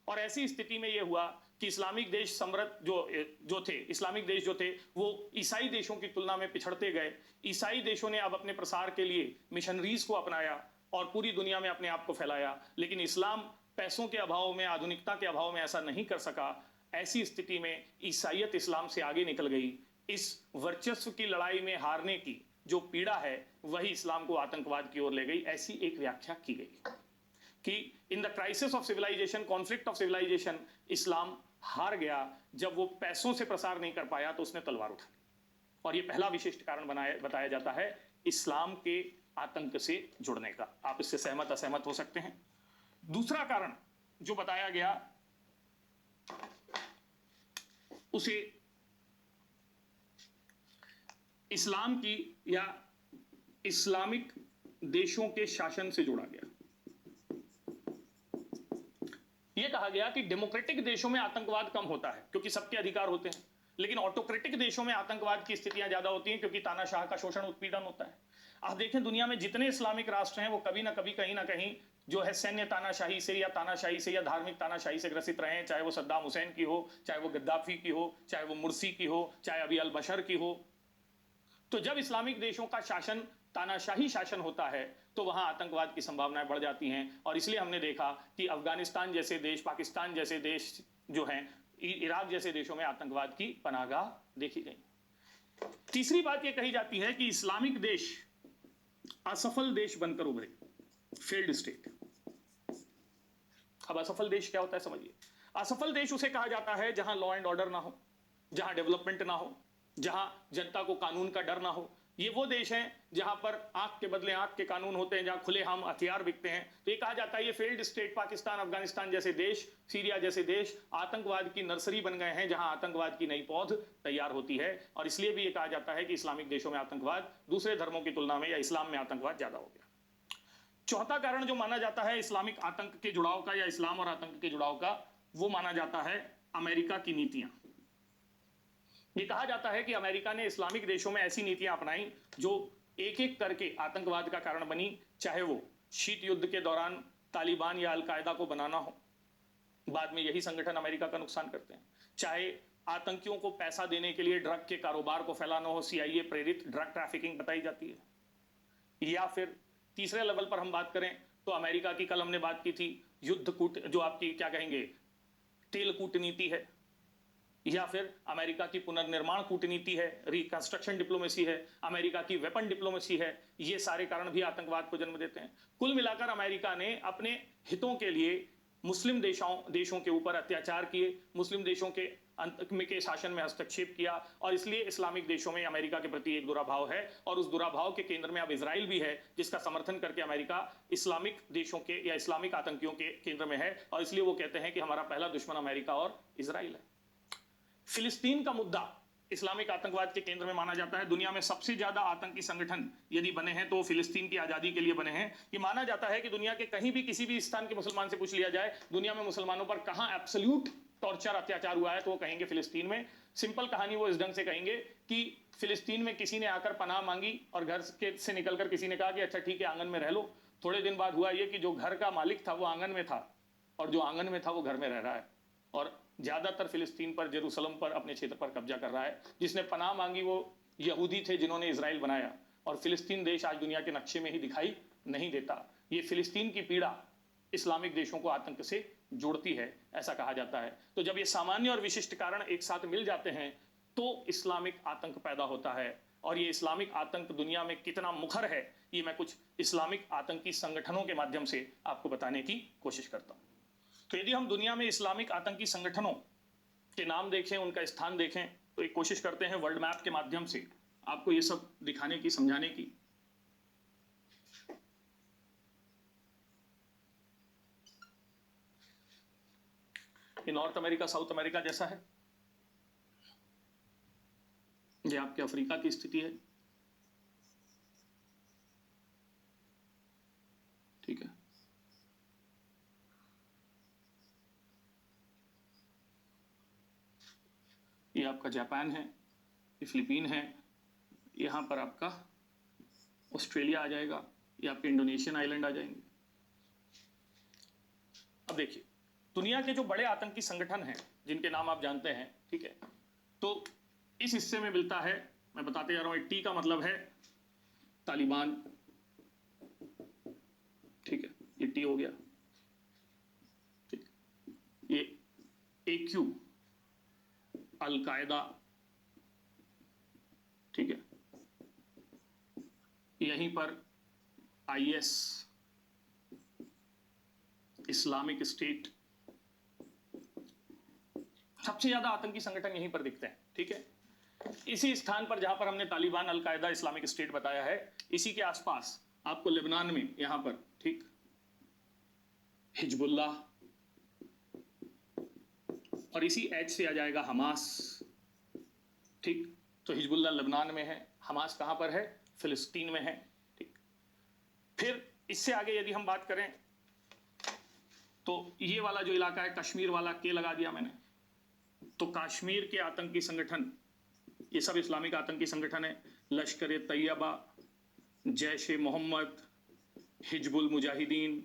और ऐसी स्थिति में यह हुआ कि इस्लामिक देश समृद्ध इस्लामिक देश जो थे वो ईसाई देशों की तुलना में पिछड़ते गए। ईसाई देशों ने अब अपने प्रसार के लिए मिशनरीज को अपनाया और पूरी दुनिया में अपने आप को फैलाया, लेकिन इस्लाम पैसों के अभाव में, आधुनिकता के अभाव में ऐसा नहीं कर सका। ऐसी स्थिति में ईसाइयत इस्लाम से आगे निकल गई। इस वर्चस्व की लड़ाई में हारने की जो पीड़ा है वही इस्लाम को आतंकवाद की ओर ले गई। ऐसी एक व्याख्या की गई कि in the crisis of civilization, conflict of civilization, इस्लाम हार गया। जब वो पैसों से प्रसार नहीं कर पाया तो उसने तलवार उठा ली। और ये पहला विशिष्ट कारण बताया जाता है इस्लाम के आतंक से जुड़ने का। आप इससे सहमत असहमत हो सकते हैं। दूसरा कारण जो बताया गया उसे इस्लाम की या इस्लामिक देशों के शासन से जोड़ा गया। यह कहा गया कि डेमोक्रेटिक देशों में आतंकवाद कम होता है क्योंकि सबके अधिकार होते हैं, लेकिन ऑटोक्रेटिक देशों में आतंकवाद की स्थितियां ज्यादा होती हैं क्योंकि तानाशाह का शोषण उत्पीड़न होता है। आप देखें दुनिया में जितने इस्लामिक राष्ट्र हैं वो कभी ना कभी कहीं ना कहीं जो है सैन्य तानाशाही से या धार्मिक तानाशाही से ग्रसित रहे हैं, चाहे वो सद्दाम हुसैन की हो, चाहे वो गद्दाफी की हो, चाहे वो मुर्सी की हो, चाहे अभी अल बशर की हो। तो जब इस्लामिक देशों का शासन तानाशाही शासन होता है तो वहां आतंकवाद की संभावनाएं बढ़ जाती हैं। और इसलिए हमने देखा कि अफगानिस्तान जैसे देश, पाकिस्तान जैसे देश जो हैं, इराक जैसे देशों में आतंकवाद की पनाहगाह देखी गई। तीसरी बात यह कही जाती है कि इस्लामिक देश असफल देश बनकर उभरे, फेल्ड स्टेट। अब असफल देश क्या होता है समझिए। असफल देश उसे कहा जाता है जहां लॉ एंड ऑर्डर ना हो, जहां डेवलपमेंट ना हो, जहां जनता को कानून का डर ना हो। ये वो देश हैं जहां पर आंख के बदले आंख के कानून होते हैं, जहां खुलेआम हथियार बिकते हैं। तो ये कहा जाता है ये फेल्ड स्टेट, पाकिस्तान, अफगानिस्तान जैसे देश, सीरिया जैसे देश आतंकवाद की नर्सरी बन गए हैं, जहां आतंकवाद की नई पौध तैयार होती है। और इसलिए भी ये कहा जाता है कि इस्लामिक देशों में आतंकवाद दूसरे धर्मों की तुलना में या इस्लाम में आतंकवाद ज्यादा हो गया। चौथा कारण जो माना जाता है इस्लामिक आतंक के जुड़ाव का या इस्लाम और आतंक के जुड़ाव का, वो माना जाता है अमेरिका की नीतियां। ये कहा जाता है कि अमेरिका ने इस्लामिक देशों में ऐसी नीतियां अपनाई जो एक एक करके आतंकवाद का कारण बनी। चाहे वो शीत युद्ध के दौरान तालिबान या अलकायदा को बनाना हो, बाद में यही संगठन अमेरिका का नुकसान करते हैं। चाहे आतंकियों को पैसा देने के लिए ड्रग के कारोबार को फैलाना हो, सीआईए प्रेरित ड्रग ट्रैफिकिंग बताई जाती है। या फिर तीसरे लेवल पर हम बात करें तो अमेरिका की कल हमने बात की थी युद्ध कूट, जो आपकी क्या कहेंगे तेल कूटनीति है, या फिर अमेरिका की पुनर्निर्माण कूटनीति है, रिकंस्ट्रक्शन डिप्लोमेसी है, अमेरिका की वेपन डिप्लोमेसी है। ये सारे कारण भी आतंकवाद को जन्म देते हैं। कुल मिलाकर अमेरिका ने अपने हितों के लिए मुस्लिम देशों के ऊपर अत्याचार किए, मुस्लिम देशों के शासन में हस्तक्षेप किया, और इसलिए इस्लामिक देशों में अमेरिका के प्रति एक दुराभाव है। और उस दुराभाव के केंद्र में अब इजराइल भी है, जिसका समर्थन करके अमेरिका इस्लामिक देशों के या इस्लामिक आतंकियों के केंद्र में है। और इसलिए वो कहते हैं कि हमारा पहला दुश्मन अमेरिका और इजराइल है। फिलिस्तीन का मुद्दा इस्लामिक आतंकवाद के केंद्र में माना जाता है। दुनिया में सबसे ज्यादा आतंकी संगठन यदि बने हैं तो फिलिस्तीन की आजादी के लिए बने हैं। ये माना जाता है कि दुनिया के कहीं भी किसी भी स्थान के मुसलमान से पूछ लिया जाए दुनिया में मुसलमानों पर कहां एब्सोल्यूट टॉर्चर, अत्याचार हुआ है, तो वो कहेंगे फिलिस्तीन में। सिंपल कहानी वो इस ढंग से कहेंगे कि फिलिस्तीन में किसी ने आकर पनाह मांगी और घर से निकलकर किसी ने कहा कि अच्छा ठीक है आंगन में रह लो। थोड़े दिन बाद हुआ ये कि जो घर का मालिक था वो आंगन में था और जो आंगन में था वो घर में रह रहा है, और ज्यादातर फिलिस्तीन पर, जेरूसलम पर, अपने क्षेत्र पर कब्जा कर रहा है। जिसने पनाह मांगी वो यहूदी थे जिन्होंने इजराइल बनाया, और फिलिस्तीन देश आज दुनिया के नक्शे में ही दिखाई नहीं देता। ये फिलिस्तीन की पीड़ा इस्लामिक देशों को आतंक से जोड़ती है, ऐसा कहा जाता है। तो जब ये सामान्य और विशिष्ट कारण एक साथ मिल जाते हैं तो इस्लामिक आतंक पैदा होता है। और ये इस्लामिक आतंक दुनिया में कितना मुखर है, ये मैं कुछ इस्लामिक आतंकी संगठनों के माध्यम से आपको बताने की कोशिश करता हूं। तो यदि हम दुनिया में इस्लामिक आतंकी संगठनों के नाम देखें, उनका स्थान देखें, तो एक कोशिश करते हैं वर्ल्ड मैप के माध्यम से आपको ये सब दिखाने की, समझाने की। ये नॉर्थ अमेरिका, साउथ अमेरिका जैसा है। ये आपके अफ्रीका की स्थिति है, ठीक है। ये आपका जापान है, ये फिलीपीन है, यहां पर आपका ऑस्ट्रेलिया आ जाएगा, ये आपके इंडोनेशियन आइलैंड आ जाएंगे। अब देखिए दुनिया के जो बड़े आतंकी संगठन हैं जिनके नाम आप जानते हैं, ठीक है, तो इस हिस्से में मिलता है, मैं बताते जा रहा हूं, टी का मतलब है तालिबान, ठीक है, ये टी हो गया, ठीक, ये AQ अल-कायदा, ठीक है, यहीं पर IS इस्लामिक स्टेट, सबसे ज्यादा आतंकी संगठन यहीं पर दिखते हैं, ठीक है। इसी स्थान पर जहां पर हमने तालिबान, अल-कायदा, इस्लामिक स्टेट बताया है, इसी के आसपास आपको लेबनान में यहां पर, ठीक, हिजबुल्लाह, और इसी एच से आ जाएगा हमास, ठीक। तो हिजबुल्लाह लेबनान में है, हमास कहां पर है, फिलिस्तीन में है, ठीक। फिर इससे आगे यदि हम बात करें तो ये वाला जो इलाका है कश्मीर वाला, के लगा दिया मैंने, तो कश्मीर के आतंकी संगठन, ये सब इस्लामिक आतंकी संगठन है, लश्कर ए तैयबा, जैश ए मोहम्मद, हिजबुल मुजाहिदीन,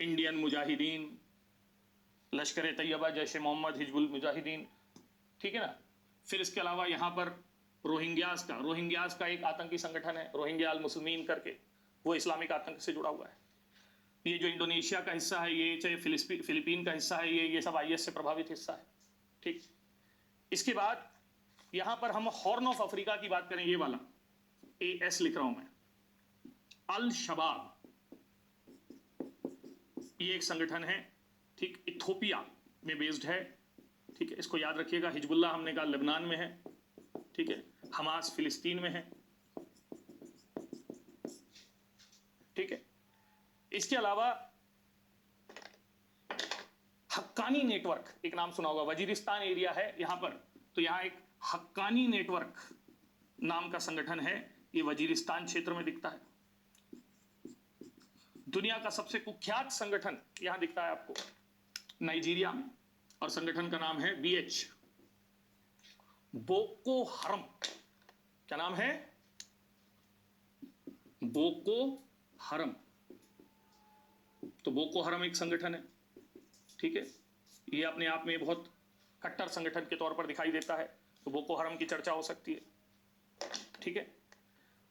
इंडियन मुजाहिदीन, लश्कर ए तैयबा, जैश ए मोहम्मद, हिजबुल मुजाहिदीन, ठीक है ना। फिर इसके अलावा यहाँ पर रोहिंग्यास का एक आतंकी संगठन है, रोहिंग्या अल मुस्लिमीन करके, वो इस्लामिक आतंक से जुड़ा हुआ है। ये जो इंडोनेशिया का हिस्सा है, ये चाहे फिलीपीन का हिस्सा है, ये सब IS से प्रभावित हिस्सा है, ठीक। इसके बाद यहां पर हम हॉर्न ऑफ अफ्रीका की बात करें, ये वाला AS लिख रहा हूं मैं, अल शबाब, ये एक संगठन है, ठीक, इथोपिया में बेस्ड है, ठीक है, इसको याद रखिएगा। हिजबुल्लाह हमने कहा लेबनान में है, ठीक है, हमास फिलिस्तीन में है, ठीक है। इसके अलावा हक्कानी नेटवर्क, एक नाम सुना होगा, वजीरिस्तान एरिया है यहां पर, तो यहां एक हक्कानी नेटवर्क नाम का संगठन है, ये वजीरिस्तान क्षेत्र में दिखता है। दुनिया का सबसे कुख्यात संगठन यहां दिखता है आपको नाइजीरिया में, और संगठन का नाम है BH, बोको हरम। क्या नाम है? बोको हरम। तो बोको हरम एक संगठन है, ठीक है, ये अपने आप में बहुत कट्टर संगठन के तौर पर दिखाई देता है, तो बोको हरम की चर्चा हो सकती है, ठीक है।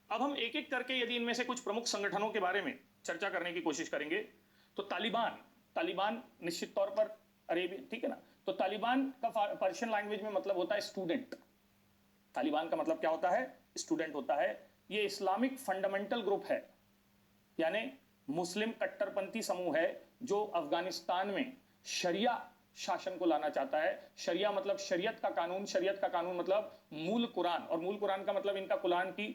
अब हम एक एक करके यदि इनमें से कुछ प्रमुख संगठनों के बारे में चर्चा करने की कोशिश करेंगे, तो तालिबान निश्चित तौर पर अरेबियन, ठीक है ना। तो तालिबान का पर्शियन लैंग्वेज में मतलब होता है स्टूडेंट। तालिबान का मतलब क्या होता है? स्टूडेंट होता है। ये इस्लामिक फंडामेंटल ग्रुप है, यानी मुस्लिम कट्टरपंथी समूह है जो अफगानिस्तान में शरिया शासन को लाना चाहता है। शरिया मतलब शरीयत का कानून, शरीयत का कानून मतलब मूल कुरान, और मूल कुरान का मतलब इनका कुरान की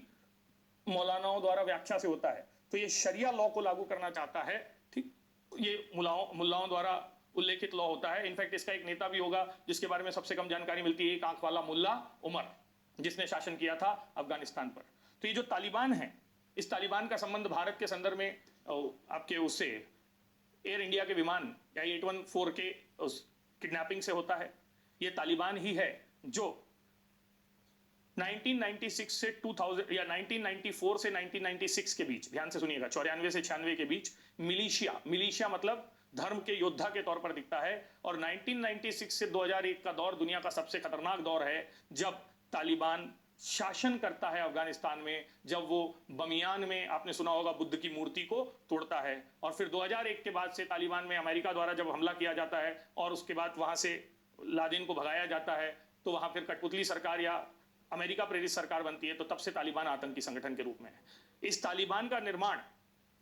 मौलानाओं द्वारा व्याख्या से होता है। तो ये शरिया लॉ को लागू करना चाहता है, ठीक। ये मुल्लाओं द्वारा उल्लेखित लॉ होता है। इनफैक्ट इसका एक नेता भी होगा जिसके बारे में सबसे कम जानकारी मिलती है, एक आंख वाला मुल्ला उमर, जिसने शासन किया था अफगानिस्तान पर। तो ये जो तालिबान है, इस तालिबान का संबंध भारत के संदर्भ में आपके उससे एयर इंडिया के विमान या 814 के उस किडनैपिंग से होता है। ये तालिबान ही है जो 1996 से 2000 या 1994 से 1996 के बीच, ध्यान से सुनिएगा, 94 से 96 के बीच मिलिशिया मतलब धर्म के योद्धा के तौर पर दिखता है। और 1996 से 2001 का दौर दुनिया का सबसे खतरनाक दौर है, जब तालिबान शासन करता है अफगानिस्तान में, जब वो बमियान में, आपने सुना होगा, बुद्ध की मूर्ति को तोड़ता है। और फिर 2001 के बाद से तालिबान में अमेरिका द्वारा जब हमला किया जाता है और उसके बाद वहां से लादेन को भगाया जाता है, तो वहां फिर कठपुतली सरकार या अमेरिका प्रेरित सरकार बनती है। तो तब से तालिबान आतंकी संगठन के रूप में है। इस तालिबान का निर्माण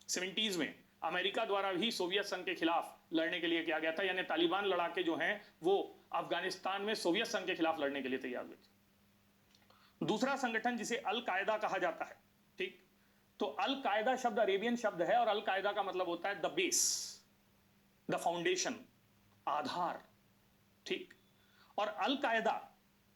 70s में अमेरिका द्वारा भी सोवियत संघ के खिलाफ लड़ने के लिए किया गया था, यानी तालिबान लड़ाके जो हैं वो अफगानिस्तान में सोवियत संघ के खिलाफ लड़ने के लिए तैयार हुए थे। दूसरा संगठन जिसे अल कायदा कहा जाता है, ठीक। तो अल कायदा शब्द अरेबियन शब्द है, और अल कायदा का मतलब होता है द बेस, द फाउंडेशन, आधार, ठीक। और अल कायदा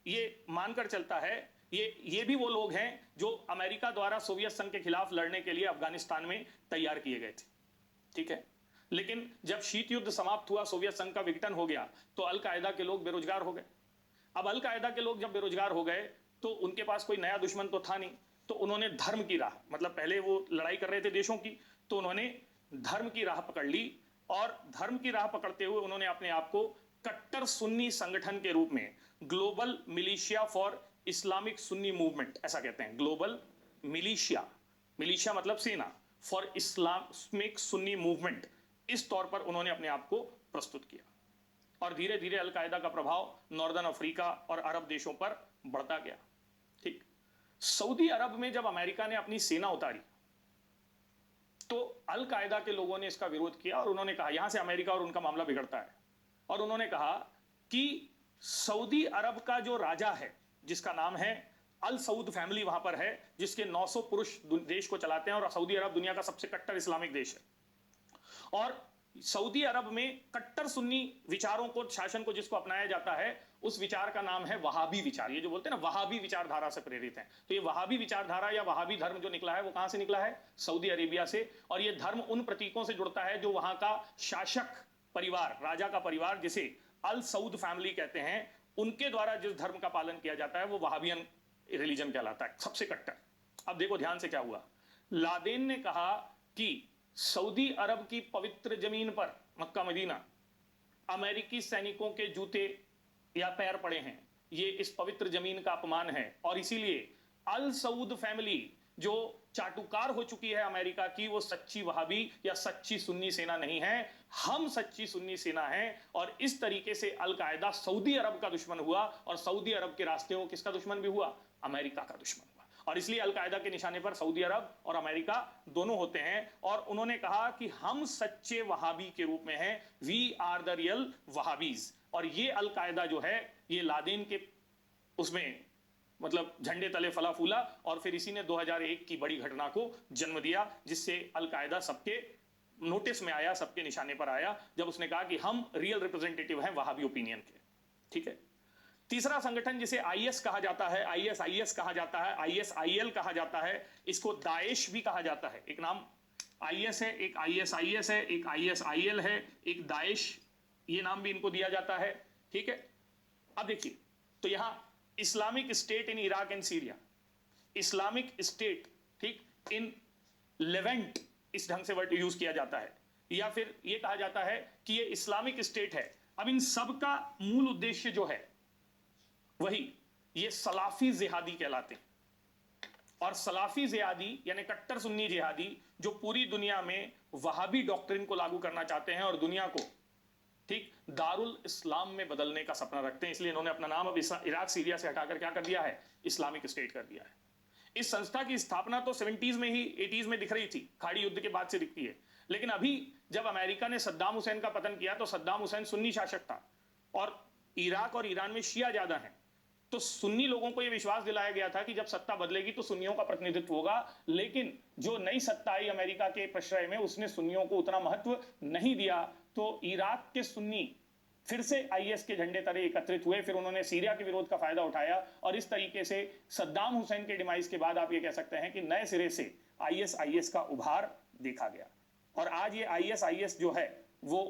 ये मानकर चलता है, ये भी वो लोग हैं जो अमेरिका द्वारा सोवियत संघ के खिलाफ लड़ने के लिए अफगानिस्तान में तैयार किए गए थे, ठीक है। लेकिन जब शीत युद्ध समाप्त हुआ, सोवियत संघ का विघटन हो गया, तो अल कायदा के लोग बेरोजगार हो गए। अब अल कायदा के लोग जब बेरोजगार हो गए तो उनके पास कोई नया दुश्मन तो था नहीं, तो उन्होंने धर्म की राह, मतलब पहले वो लड़ाई कर रहे थे देशों की, तो उन्होंने धर्म की राह पकड़ ली। और धर्म की राह पकड़ते हुए उन्होंने अपने आप को कट्टर सुन्नी संगठन के रूप में global militia for Islamic Sunni movement ऐसा कहते हैं, ग्लोबल मिलिशिया, मिलिशिया मतलब सेना, फॉर इस्लामिक सुन्नी मूवमेंट, इस तौर पर उन्होंने अपने आप को प्रस्तुत किया। और धीरे धीरे अलकायदा का प्रभाव नॉर्दर्न अफ्रीका और अरब देशों पर बढ़ता गया। ठीक, सऊदी अरब में जब अमेरिका ने अपनी सेना उतारी तो अलकायदा के लोगों ने इसका विरोध किया और उन्होंने कहा, यहां से अमेरिका और उनका मामला बिगड़ता है, और उन्होंने कहा कि सऊदी अरब का जो राजा है जिसका नाम है अल सऊद फैमिली वहां पर है, जिसके 900 पुरुष देश को चलाते हैं, और सऊदी अरब दुनिया का सबसे कट्टर इस्लामिक देश है। और सऊदी अरब में कट्टर सुन्नी विचारों को, शासन को जिसको अपनाया जाता है, उस विचार का नाम है वहाबी विचार। ये जो बोलते हैं ना वहाबी विचारधारा से प्रेरित है, तो ये वहाबी विचारधारा या वहाबी धर्म जो निकला है वो कहां से निकला है? सऊदी अरेबिया से। और ये धर्म उन प्रतीकों से जुड़ता है जो वहां का शासक परिवार, राजा का परिवार, जिसे अल सऊद फैमिली कहते हैं, उनके द्वारा जिस धर्म का पालन किया जाता है वो वहाबियन रिलीजन कहलाता है, सबसे कट्टर। अब देखो ध्यान से क्या हुआ। लादेन ने कहा कि सऊदी अरब की पवित्र जमीन पर, मक्का मदीना, अमेरिकी सैनिकों के जूते या पैर पड़े हैं, ये इस पवित्र जमीन का अपमान है, और इसीलिए अल सऊद फैमिली जो चाटुकार हो चुकी है अमेरिका की, वो सच्ची वहाबी या सच्ची सुन्नी सेना नहीं है, हम सच्ची सुन्नी सेना हैं। और इस तरीके से अलकायदा सऊदी अरब का दुश्मन हुआ, और सऊदी अरब के रास्ते वो किसका दुश्मन भी हुआ? अमेरिका का दुश्मन हुआ। और इसलिए अलकायदा के निशाने पर सऊदी अरब और अमेरिका दोनों होते हैं। और उन्होंने कहा कि हम सच्चे वहाबी के रूप में हैं, वी आर द रियल वहाबीज। और ये अलकायदा जो है, ये लादेन के उसमें मतलब झंडे तले फला फूला, और फिर इसी ने 2001 की बड़ी घटना को जन्म दिया, जिससे अलकायदा सबके नोटिस में आया, सबके निशाने पर आया, जब उसने कहा कि हम रियल रिप्रेजेंटेटिव हैं वहाबी ओपिनियन के। ठीक है। तीसरा संगठन जिसे आईएस कहा जाता है, आईएसआईएस कहा जाता है, आईएसआईएल कहा जाता है, इसको दाएश भी कहा जाता है। एक नाम आईएस है, एक आईएसआईएस है, एक आईएसआईएल है, एक दाएश, ये नाम भी इनको दिया जाता है। ठीक है। अब देखिए, तो यहां Islamic state in Iraq and Syria, Islamic state, ठीक, इन लेवेंट, इस ढंग से वर्ड यूज किया जाता है, या फिर यह कहा जाता है कि ये इस्लामिक स्टेट है। अब इन सब का मूल उद्देश्य जो है वही ये सलाफी जिहादी कहलाते हैं। और सलाफी जिहादी यानी कट्टर सुन्नी जिहादी जो पूरी दुनिया में वहाबी डॉक्ट्रिन को लागू करना चाहते हैं और दुनिया को, ठीक, दारुल इस्लाम में बदलने का सपना रखते हैं। इसलिए इन्होंने अपना नाम अब इराक सीरिया से हटाकर क्या कर दिया है? इस्लामिक स्टेट कर दिया है। इस संस्था की स्थापना तो 70s में ही, 80s में दिख रही थी, खाड़ी युद्ध के बाद से दिखती है। लेकिन अभी जब अमेरिका ने सद्दाम हुसैन का पतन किया तो सद्दाम हुसैन सुन्नी शासक था, और इराक और ईरान में शिया ज्यादा है, तो सुन्नी लोगों को यह विश्वास दिलाया गया था कि जब सत्ता बदलेगी तो सुन्नियों का प्रतिनिधित्व होगा। लेकिन जो नई सत्ता आई अमेरिका के प्रश्रय में, उसने सुन्नियों को उतना महत्व नहीं दिया। तो इराक के सुन्नी फिर से आईएस के झंडे तले एकत्रित हुए, फिर उन्होंने सीरिया के विरोध का फायदा उठाया, और इस तरीके से सद्दाम हुसैन के डिमाइस के बाद आप ये कह सकते हैं कि नए सिरे से आईएसआईएस का उभार देखा गया। और आज ये आईएसआईएस जो है वो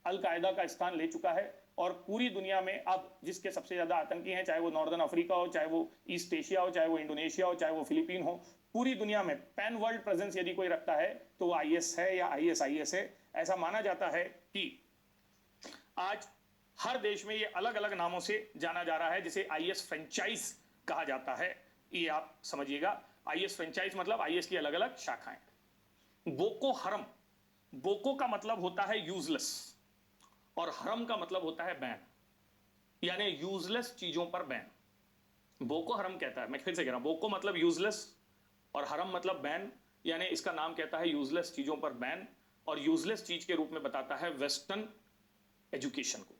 अलकायदा का स्थान ले चुका है, और पूरी दुनिया में अब जिसके सबसे ज्यादा आतंकी हैं, चाहे वो नॉर्दर्न अफ्रीका हो, चाहे वो ईस्ट एशिया हो, चाहे वो इंडोनेशिया हो, चाहे वो फिलीपीन हो, पूरी दुनिया में पैन वर्ल्ड प्रेजेंस यदि कोई रखता है तो वो आईएस है या आईएसआईएस है। ऐसा माना जाता है कि आज हर देश में ये अलग अलग नामों से जाना जा रहा है, जिसे आईएस फ्रेंचाइज कहा जाता है। ये आप समझिएगा, आईएस फ्रेंचाइज मतलब आईएस की अलग अलग शाखाएं। बोको हरम, बोको का मतलब होता है यूजलेस, और हरम का मतलब होता है बैन, यानी यूजलेस चीजों पर बैन। बोको हरम कहता है, मैं फिर से कह रहा हूं, बोको मतलब यूजलेस और हरम मतलब बैन, यानी इसका नाम कहता है यूजलेस चीजों पर बैन, और यूजलेस चीज के रूप में बताता है वेस्टर्न एजुकेशन को।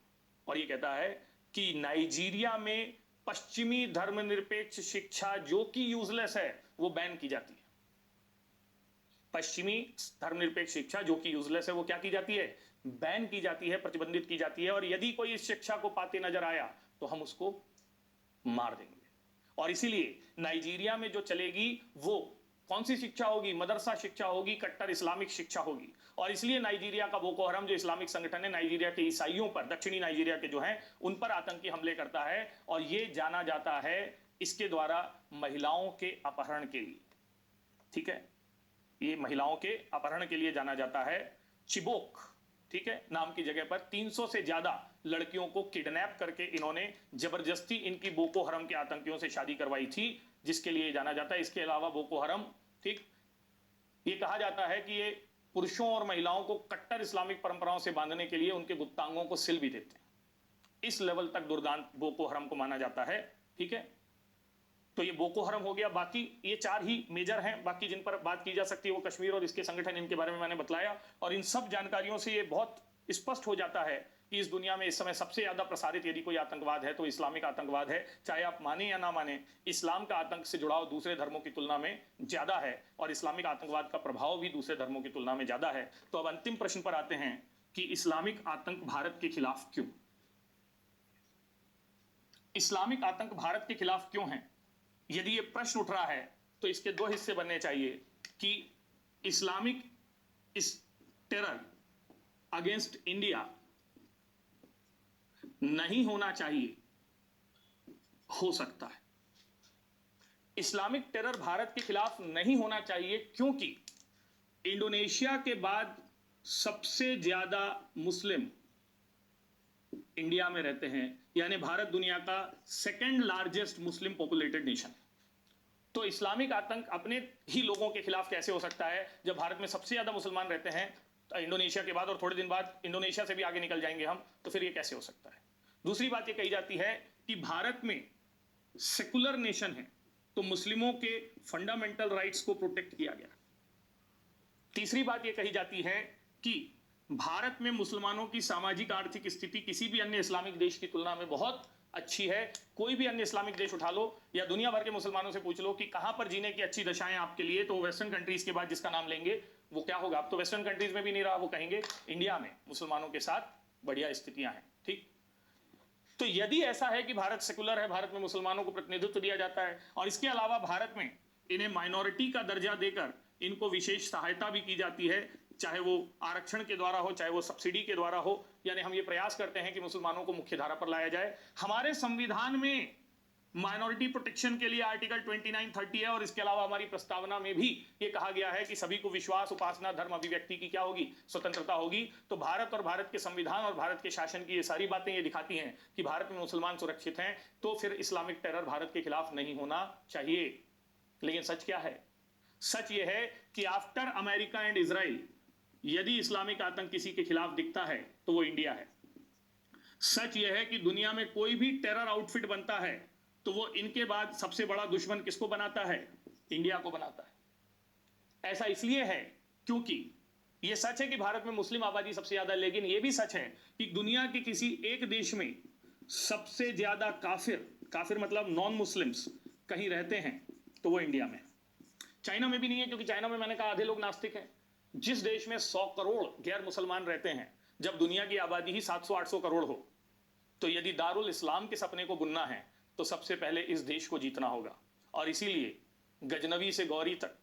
और ये कहता है कि नाइजीरिया में पश्चिमी धर्मनिरपेक्ष शिक्षा जो कि यूजलेस है वो बैन की जाती है। पश्चिमी धर्मनिरपेक्ष शिक्षा जो कि यूजलेस है वो क्या की जाती है? बैन की जाती है, प्रतिबंधित की जाती है। और यदि कोई इस शिक्षा को पाते नजर आया तो हम उसको मार देंगे। और इसीलिए नाइजीरिया में जो चलेगी वो कौन सी शिक्षा होगी? मदरसा शिक्षा होगी, कट्टर इस्लामिक शिक्षा होगी। और इसलिए नाइजीरिया का बोको हरम जो इस्लामिक संगठन है, नाइजीरिया के ईसाइयों पर, दक्षिणी नाइजीरिया के जो हैं उन पर आतंकी हमले करता है। और ये जाना जाता है इसके द्वारा महिलाओं के अपहरण के लिए। ठीक है, ये महिलाओं के अपहरण के लिए जाना जाता है। चिबोक, ठीक है, नाम की जगह पर 300 से ज्यादा लड़कियों को किडनैप करके इन्होंने जबरदस्ती इनकी बोको हरम के आतंकियों से शादी करवाई थी, जिसके लिए जाना जाता है। इसके अलावा बोको हरम, ठीक, ये कहा जाता है कि ये पुरुषों और महिलाओं को कट्टर इस्लामिक परंपराओं से बांधने के लिए उनके गुप्तांगों को सिल भी देते हैं। इस लेवल तक दुर्दांत बोको हरम को माना जाता है, ठीक है। तो ये बोको हरम हो गया। बाकी ये 4 ही मेजर हैं, बाकी जिन पर बात की जा सकती है वो कश्मीर और इसके संगठन, इनके बारे में मैंने बतलाया। और इन सब जानकारियों से ये बहुत स्पष्ट हो जाता है कि इस दुनिया में इस समय सबसे ज्यादा प्रसारित यदि कोई आतंकवाद है तो इस्लामिक आतंकवाद है। चाहे आप माने या ना माने, इस्लाम का आतंक से जुड़ाव दूसरे धर्मों की तुलना में ज्यादा है और इस्लामिक आतंकवाद का प्रभाव भी दूसरे धर्मों की तुलना में ज्यादा है। तो अब अंतिम प्रश्न पर आते हैं कि इस्लामिक आतंक भारत के खिलाफ क्यों? इस्लामिक आतंक भारत के खिलाफ क्यों है? यदि ये प्रश्न उठ रहा है तो इसके 2 हिस्से बनने चाहिए कि इस्लामिक इस टेरर अगेंस्ट इंडिया नहीं होना चाहिए, हो सकता है। इस्लामिक टेरर भारत के खिलाफ नहीं होना चाहिए क्योंकि इंडोनेशिया के बाद सबसे ज्यादा मुस्लिम इंडिया में रहते हैं, यानी भारत दुनिया का 2nd लार्जेस्ट मुस्लिम पॉपुलेटेड नेशन। तो इस्लामिक आतंक अपने ही लोगों के खिलाफ कैसे हो सकता है जब भारत में सबसे ज्यादा मुसलमान रहते हैं इंडोनेशिया के बाद, और थोड़े दिन बाद इंडोनेशिया से भी आगे निकल जाएंगे हम, तो फिर ये कैसे हो सकता है? दूसरी बात ये कही जाती है कि भारत में सेकुलर नेशन है तो मुस्लिमों के फंडामेंटल राइट्स को प्रोटेक्ट किया गया। तीसरी बात ये कही जाती है कि भारत में मुसलमानों की सामाजिक आर्थिक स्थिति किसी भी अन्य इस्लामिक देश की तुलना में बहुत अच्छी है। कोई भी अन्य इस्लामिक देश उठा लो या दुनिया भर के मुसलमानों से पूछ लो कि कहां पर जीने की अच्छी दशाएं आपके लिए, तो वेस्टर्न कंट्रीज के बाद जिसका नाम लेंगे वो क्या होगा? अब तो वेस्टर्न कंट्रीज में भी नहीं रहा, वो कहेंगे इंडिया में मुसलमानों के साथ बढ़िया स्थितियां हैं, ठीक। तो यदि ऐसा है कि भारत सेकुलर है, भारत में मुसलमानों को प्रतिनिधित्व दिया जाता है और इसके अलावा भारत में इन्हें माइनॉरिटी का दर्जा देकर इनको विशेष सहायता भी की जाती है, चाहे वो आरक्षण के द्वारा हो, चाहे वो सब्सिडी के द्वारा हो, यानी हम ये प्रयास करते हैं कि मुसलमानों को मुख्य धारा पर लाया जाए। हमारे संविधान में माइनॉरिटी प्रोटेक्शन के लिए आर्टिकल 2930 है और इसके अलावा हमारी प्रस्तावना में भी ये कहा गया है कि सभी को विश्वास, उपासना, धर्म, अभिव्यक्ति की क्या होगी? स्वतंत्रता होगी। तो भारत और भारत के संविधान और भारत के शासन की ये सारी बातें ये दिखाती हैं कि भारत में मुसलमान सुरक्षित हैं, तो फिर इस्लामिक टेरर भारत के खिलाफ नहीं होना चाहिए। लेकिन सच क्या है? सच ये है कि आफ्टर अमेरिका एंड इजराइल यदि इस्लामिक आतंक किसी के खिलाफ दिखता है तो वो इंडिया है। सच यह है कि दुनिया में कोई भी टेरर आउटफिट बनता है तो वो इनके बाद सबसे बड़ा दुश्मन किसको बनाता है? इंडिया को बनाता है। ऐसा इसलिए है क्योंकि यह सच है कि भारत में मुस्लिम आबादी सबसे ज्यादा है, लेकिन यह भी सच है कि दुनिया के किसी एक देश में सबसे ज्यादा काफिर मतलब नॉन मुस्लिम्स कहीं रहते हैं तो वो इंडिया में। चाइना में भी नहीं है, क्योंकि चाइना में मैंने कहा आधे लोग नास्तिक हैं। जिस देश में 100 करोड़ गैर मुसलमान रहते हैं, जब दुनिया की आबादी ही 700-800 करोड़ हो, तो यदि दारुल इस्लाम के सपने को बुनना है तो सबसे पहले इस देश को जीतना होगा। और इसीलिए गजनवी से गौरी तक,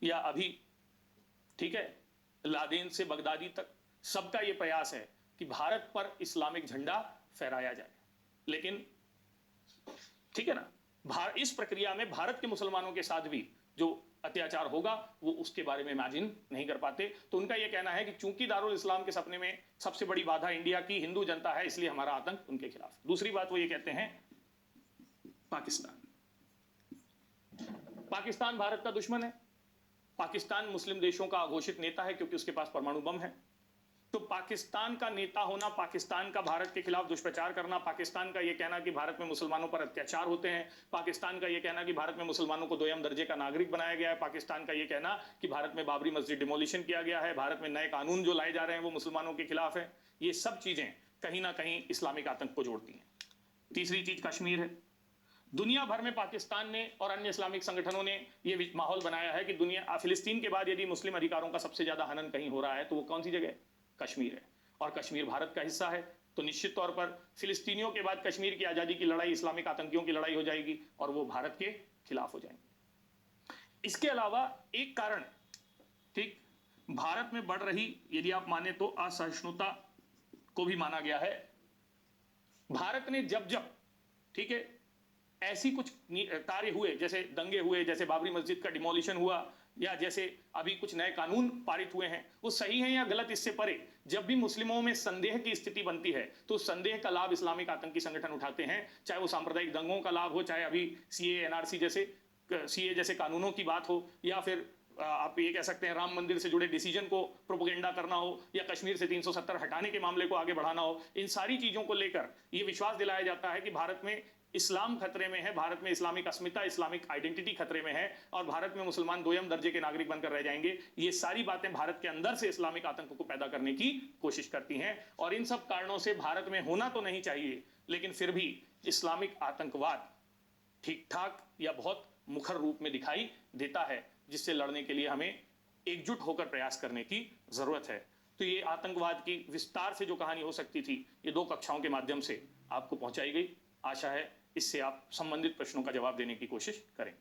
या अभी ठीक है लादेन से बगदादी तक, सबका यह प्रयास है कि भारत पर इस्लामिक झंडा फहराया जाए। लेकिन ठीक है ना, इस प्रक्रिया में भारत के मुसलमानों के साथ भी जो अत्याचार होगा वो उसके बारे में इमेजिन नहीं कर पाते। तो उनका यह कहना है कि चूंकि दारुल इस्लाम के सपने में सबसे बड़ी बाधा इंडिया की हिंदू जनता है, इसलिए हमारा आतंक उनके खिलाफ। दूसरी बात वो ये कहते हैं पाकिस्तान भारत का दुश्मन है। पाकिस्तान मुस्लिम देशों का अघोषित नेता है क्योंकि उसके पास परमाणु बम है। तो पाकिस्तान का नेता होना, पाकिस्तान का भारत के खिलाफ दुष्प्रचार करना, पाकिस्तान का यह कहना कि भारत में मुसलमानों पर अत्याचार होते हैं, पाकिस्तान का यह कहना कि भारत में मुसलमानों को दोयम दर्जे का नागरिक बनाया गया है, पाकिस्तान का यह कहना कि भारत में बाबरी मस्जिद डिमोलिशन किया गया है, भारत में नए कानून जो लाए जा रहे हैं वो मुसलमानों के खिलाफ है, ये सब चीजें कहीं ना कहीं इस्लामिक आतंक को जोड़ती हैं। तीसरी चीज कश्मीर है। दुनिया भर में पाकिस्तान ने और अन्य इस्लामिक संगठनों ने यह माहौल बनाया है कि दुनिया फिलिस्तीन के बाद यदि मुस्लिम अधिकारों का सबसे ज्यादा हनन कहीं हो रहा है तो वो कौन सी जगह है? कश्मीर है। और कश्मीर भारत का हिस्सा है, तो निश्चित तौर पर फिलिस्तीनियों के बाद कश्मीर की आजादी की लड़ाई इस्लामिक आतंकियों की लड़ाई हो जाएगी और वो भारत के खिलाफ हो जाएंगे। इसके अलावा एक कारण, ठीक, भारत में बढ़ रही, यदि आप माने तो असहिष्णुता को भी माना गया है। भारत ने जब ठीक है ऐसी कुछ कार्य हुए, जैसे दंगे हुए, जैसे बाबरी मस्जिद का डिमोलिशन हुआ, या जैसे अभी कुछ नए कानून पारित हुए हैं, वो सही है या गलत इससे परे, जब भी मुस्लिमों में संदेह की स्थिति बनती है तो उस संदेह का लाभ इस्लामिक आतंकी संगठन उठाते हैं, चाहे वो सांप्रदायिक दंगों का लाभ हो, चाहे अभी सीए जैसे कानूनों की बात हो, या फिर आप ये कह सकते हैं राम मंदिर से जुड़े डिसीजन को प्रोपेगेंडा करना हो, या कश्मीर से 370 हटाने के मामले को आगे बढ़ाना हो। इन सारी चीजों को लेकर ये विश्वास दिलाया जाता है कि भारत में इस्लाम खतरे में है, भारत में इस्लामिक अस्मिता, इस्लामिक आइडेंटिटी खतरे में है, और भारत में मुसलमान दोयम दर्जे के नागरिक बनकर रह जाएंगे। ये सारी बातें भारत के अंदर से इस्लामिक आतंक को पैदा करने की कोशिश करती हैं, और इन सब कारणों से भारत में होना तो नहीं चाहिए, लेकिन फिर भी इस्लामिक आतंकवाद ठीक ठाक या बहुत मुखर रूप में दिखाई देता है, जिससे लड़ने के लिए हमें एकजुट होकर प्रयास करने की जरूरत है। तो ये आतंकवाद की विस्तार से जो कहानी हो सकती थी, ये 2 कक्षाओं के माध्यम से आपको पहुंचाई गई। आशा है इससे आप संबंधित प्रश्नों का जवाब देने की कोशिश करें।